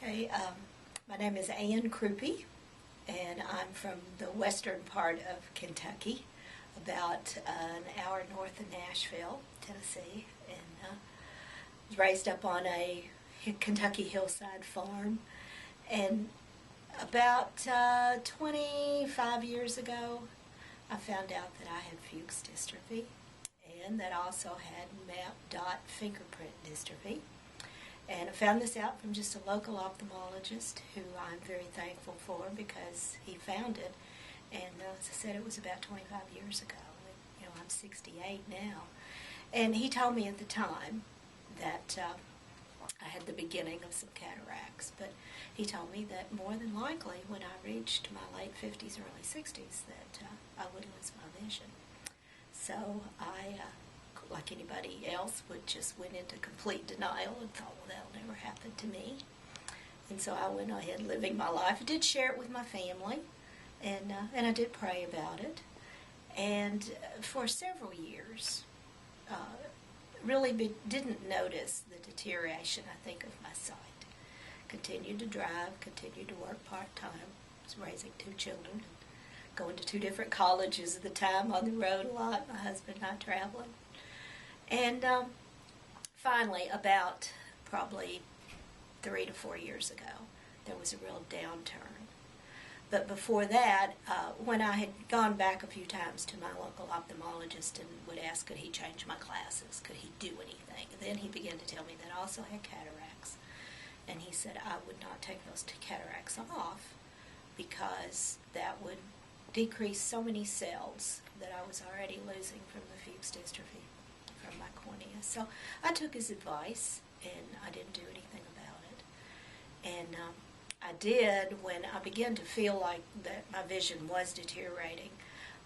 Okay, my name is Crupi, and I'm from the western part of Kentucky, about an hour north of Nashville, Tennessee, and was raised up on a Kentucky hillside farm. And about 25 years ago, I found out that I had Fuchs dystrophy, and that I also had MAP fingerprint dystrophy. And I found this out from just a local ophthalmologist who I'm very thankful for because he found it. And as I said, it was about 25 years ago. And, I'm 68 now. And he told me at the time that I had the beginning of some cataracts. But he told me that more than likely when I reached my late 50s, early 60s, that I would lose my vision. So I like anybody else, just went into complete denial and thought, well, that'll never happen to me. And so I went ahead living my life. I did share it with my family, and I did pray about it. And for several years, really didn't notice the deterioration, I think, of my sight. Continued to drive, continued to work part-time. Was raising 2 children, and going to 2 different colleges at the time, on the road a lot, my husband and I traveling. And finally, about probably 3 to 4 years ago, there was a real downturn. But before that, when I had gone back a few times to my local ophthalmologist and would ask, could he change my glasses, could he do anything? And then he began to tell me that I also had cataracts. And he said I would not take those cataracts off because that would decrease so many cells that I was already losing from the Fuchs dystrophy, from my cornea. So I took his advice, and I didn't do anything about it. And I did, when I began to feel like that my vision was deteriorating,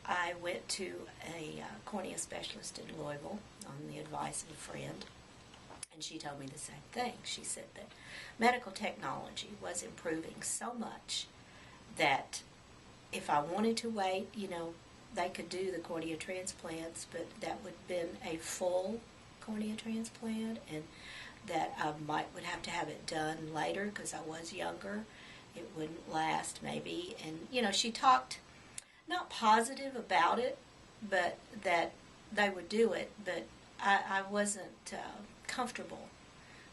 I went to a cornea specialist in Louisville on the advice of a friend, and she told me the same thing. She said that medical technology was improving so much that if I wanted to wait, they could do the cornea transplants, but that would have been a full cornea transplant, and that I would have to have it done later because I was younger. It wouldn't last, maybe. And, she talked not positive about it, but that they would do it, but I wasn't comfortable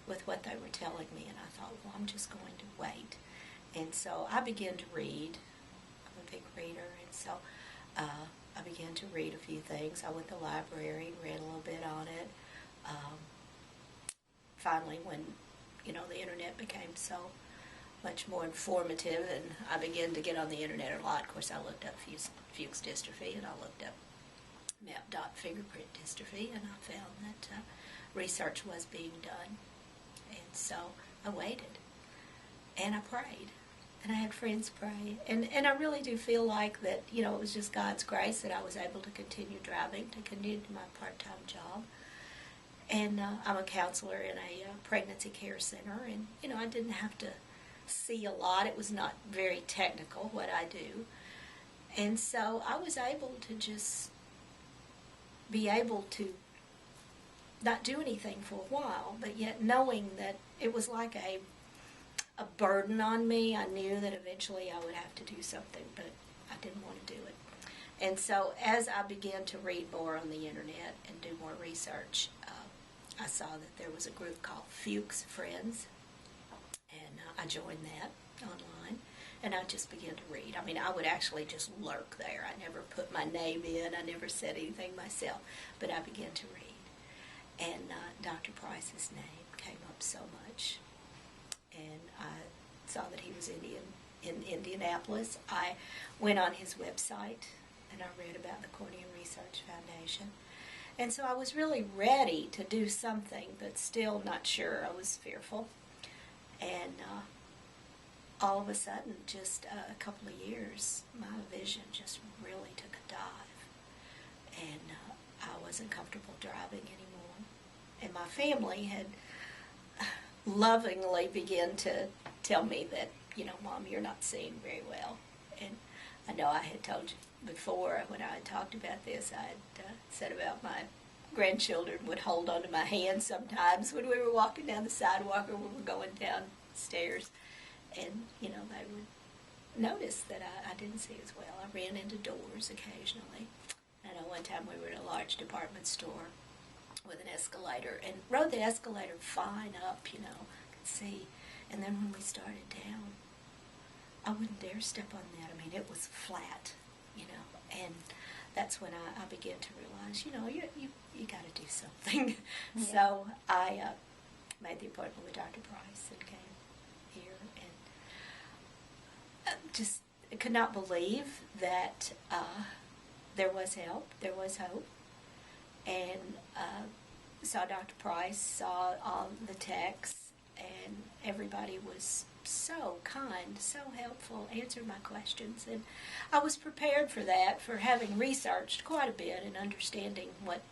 with what they were telling me, and I thought, well, I'm just going to wait. And so I began to read. I'm a big reader, and so I began to read a few things. I went to the library and read a little bit on it. Finally, when, the internet became so much more informative, and I began to get on the internet a lot. Of course, I looked up Fuchs dystrophy, and I looked up MAP fingerprint dystrophy, and I found that research was being done. And so I waited, and I prayed. And I had friends pray. And I really do feel like that, it was just God's grace that I was able to continue driving, to continue my part-time job. And I'm a counselor in a pregnancy care center. And, I didn't have to see a lot. It was not very technical, what I do. And so I was able to just be able to not do anything for a while, but yet knowing that it was like a burden on me. I knew that eventually I would have to do something, but I didn't want to do it. And so as I began to read more on the internet and do more research, I saw that there was a group called Fuchs Friends, and I joined that online, and I just began to read. I mean, I would actually just lurk there. I never put my name in. I never said anything myself, but I began to read. And Dr. Price's name came up so much. And I saw that he was in Indianapolis. I went on his website, and I read about the Cornea Research Foundation. And so I was really ready to do something, but still not sure. I was fearful. And all of a sudden, just a couple of years, my vision just really took a dive. And I wasn't comfortable driving anymore. And my family had lovingly began to tell me that, Mom, you're not seeing very well. And I know I had told you before, when I had talked about this, I had said about my grandchildren would hold onto my hand sometimes when we were walking down the sidewalk or we were going downstairs. and, you know, they would notice that I didn't see as well. I ran into doors occasionally. I know one time we were in a large department store with an escalator and rode the escalator fine up, you know, could see. And then when we started down, I wouldn't dare step on that. I mean, it was flat, you know, and that's when I began to realize, you know, you got to do something. Yeah. So I made the appointment with Dr. Price and came here, and just could not believe that there was help, there was hope, and saw Dr. Price, saw all the texts, and everybody was so kind, so helpful, answered my questions, and I was prepared for that, for having researched quite a bit and understanding what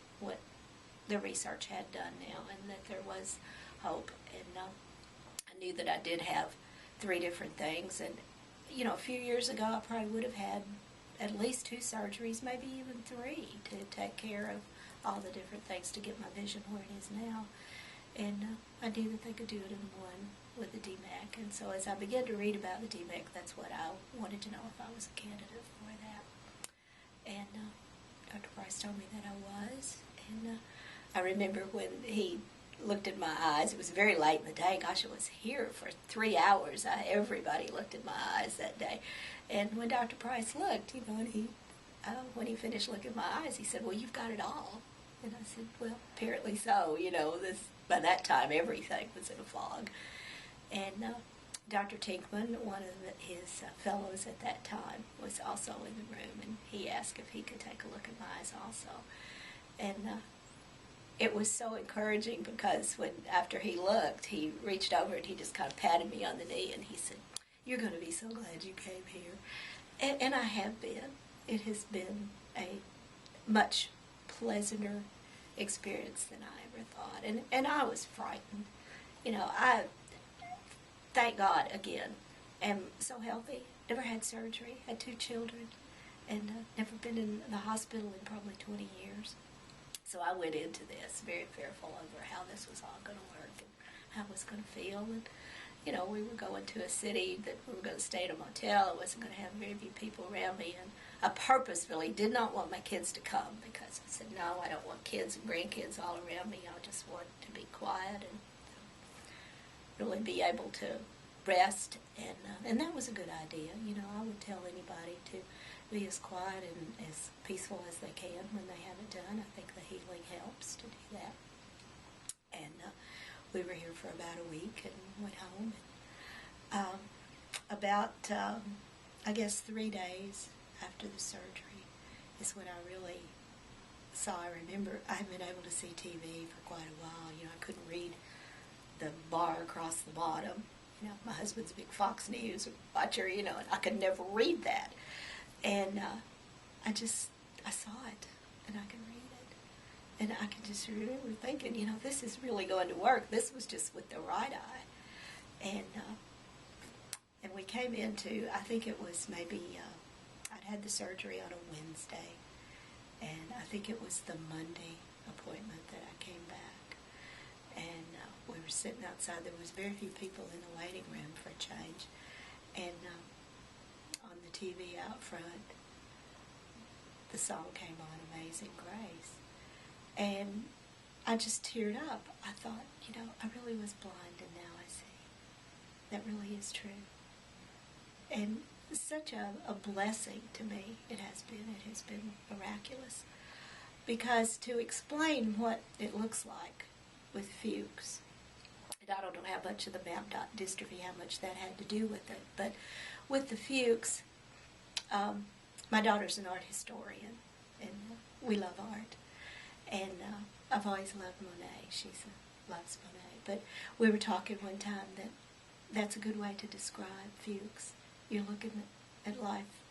the research had done now, and that there was hope. And I knew that I did have 3 different things, and you know, a few years ago I probably would have had at least 2 surgeries, maybe even 3, to take care of all the different things to get my vision where it is now. And I knew that they could do it in one with the DMEK. And so as I began to read about the DMEK, that's what I wanted to know, if I was a candidate for that. And Dr. Price told me that I was. And I remember when he looked at my eyes, it was very late in the day. Gosh, it was here for 3 hours. Everybody looked at my eyes that day. And when Dr. Price looked, you know, and when he finished looking at my eyes, he said, "Well, you've got it all." And I said, "Well, apparently so. You know, by that time, everything was in a fog." And Dr. Tinkman, one of his fellows at that time, was also in the room, and he asked if he could take a look at my eyes also. And it was so encouraging, because after he looked, he reached over and he just kind of patted me on the knee, and he said, "You're going to be so glad you came here." And I have been. It has been a much pleasanter experience than I ever thought. And I was frightened. You know, I, thank God, again, am so healthy. Never had surgery, had 2 children, and never been in the hospital in probably 20 years. So I went into this very fearful over how this was all going to work and how I was going to feel. And, you know, we were going to a city that we were going to stay in a motel. I wasn't going to have very few people around me. And I purposefully did not want my kids to come, because I said, no, I don't want kids and grandkids all around me. I just want to be quiet and really be able to rest. And that was a good idea. You know, I would tell anybody to be as quiet and as peaceful as they can when they have it done. I think the healing helps to do that. And we were here for about a week and went home. And, I guess 3 days after the surgery is when I really saw. I remember I had been able to see TV for quite a while. You know, I couldn't read the bar across the bottom. You know, my husband's a big Fox News watcher, you know, and I could never read that. And I saw it, and I could read it. And I could just remember thinking, you know, this is really going to work. This was just with the right eye. And we came into, I think it was maybe, I'd had the surgery on a Wednesday, and I think it was the Monday appointment that I came back. And we were sitting outside. There was very few people in the waiting room for a change. And on the TV out front, the song came on, Amazing Grace. And I just teared up. I thought, you know, I really was blind, and now I see. That really is true. And such a blessing to me it has been. It has been miraculous. Because to explain what it looks like with Fuchs, and I don't know how much of the MAP dystrophy, how much that had to do with it, but with the Fuchs, my daughter's an art historian, and we love art. And I've always loved Monet. She loves Monet. But we were talking one time that that's a good way to describe Fuchs. You're looking at life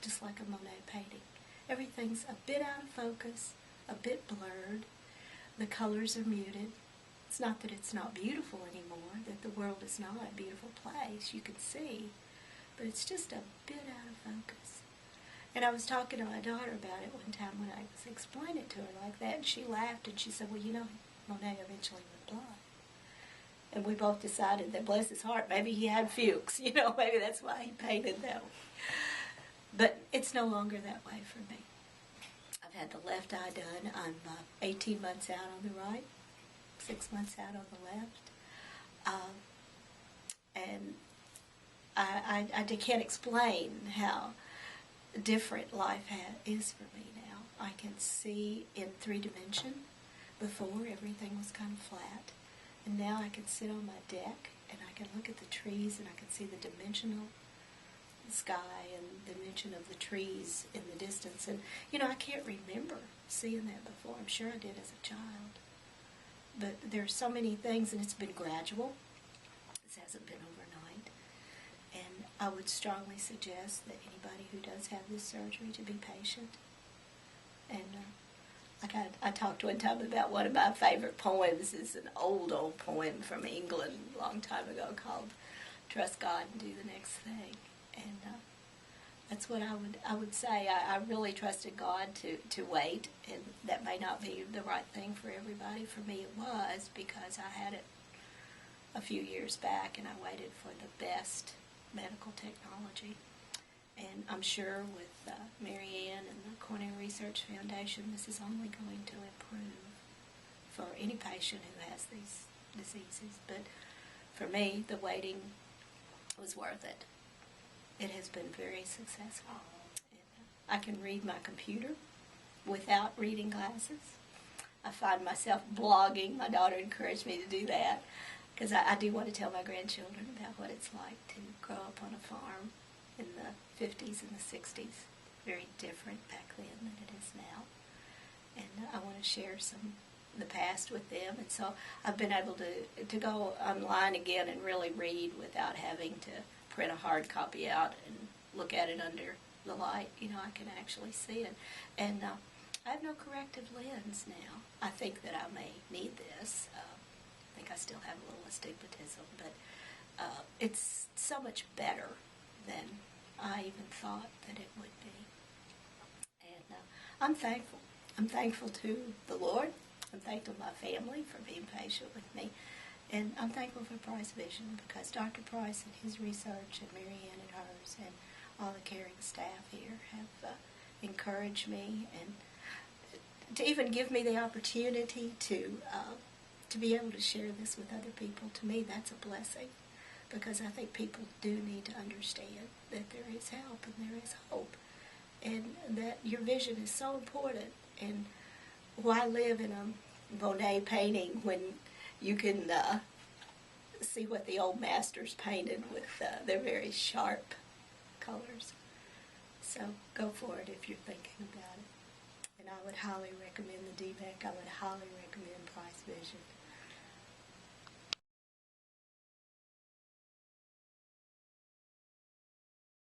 just like a Monet painting. Everything's a bit out of focus, a bit blurred. The colors are muted. It's not that it's not beautiful anymore, that the world is not a beautiful place, you can see, but it's just a bit out of focus. And I was talking to my daughter about it one time when I was explaining it to her like that, and she laughed and she said, well, you know, Monet eventually went blind. And we both decided that, bless his heart, maybe he had Fuchs, maybe that's why he painted that way. But it's no longer that way for me. I've had the left eye done. I'm 18 months out on the right, 6 months out on the left. And I can't explain how different life is for me now. I can see in 3D. Before, everything was kind of flat. And now I can sit on my deck and I can look at the trees and I can see the dimensional sky and the dimension of the trees in the distance. And, I can't remember seeing that before. I'm sure I did as a child. But there's so many things, and it's been gradual. This hasn't been overnight. And I would strongly suggest that anybody who does have this surgery to be patient. And I talked one time about one of my favorite poems. It's an old poem from England a long time ago called Trust God and Do the Next Thing. And that's what I would say. I really trusted God to wait, and that may not be the right thing for everybody. For me it was, because I had it a few years back and I waited for the best medical technology. And I'm sure with Mary Ann and the Cornea Research Foundation, this is only going to improve for any patient who has these diseases. But for me, the waiting was worth it. It has been very successful. And I can read my computer without reading glasses. I find myself blogging. My daughter encouraged me to do that because I do want to tell my grandchildren about what it's like to grow up on a farm in the 50s and the 60s. Very different back then than it is now. And I want to share the past with them. And so I've been able to go online again and really read without having to print a hard copy out and look at it under the light. I can actually see it. And I have no corrective lens now. I think that I may need this. I think I still have a little astigmatism, but it's so much better than I even thought that it would be. And I'm thankful. I'm thankful to the Lord. I'm thankful to my family for being patient with me. And I'm thankful for Price Vision, because Dr. Price and his research and Mary Ann and hers and all the caring staff here have encouraged me, and to even give me the opportunity to be able to share this with other people. To me, that's a blessing, because I think people do need to understand that there is help and there is hope, and that your vision is so important. And why live in a Monet painting when you can see what the old masters painted with their very sharp colors? So go for it if you're thinking about it. And I would highly recommend the DMEK. I would highly recommend Price Vision.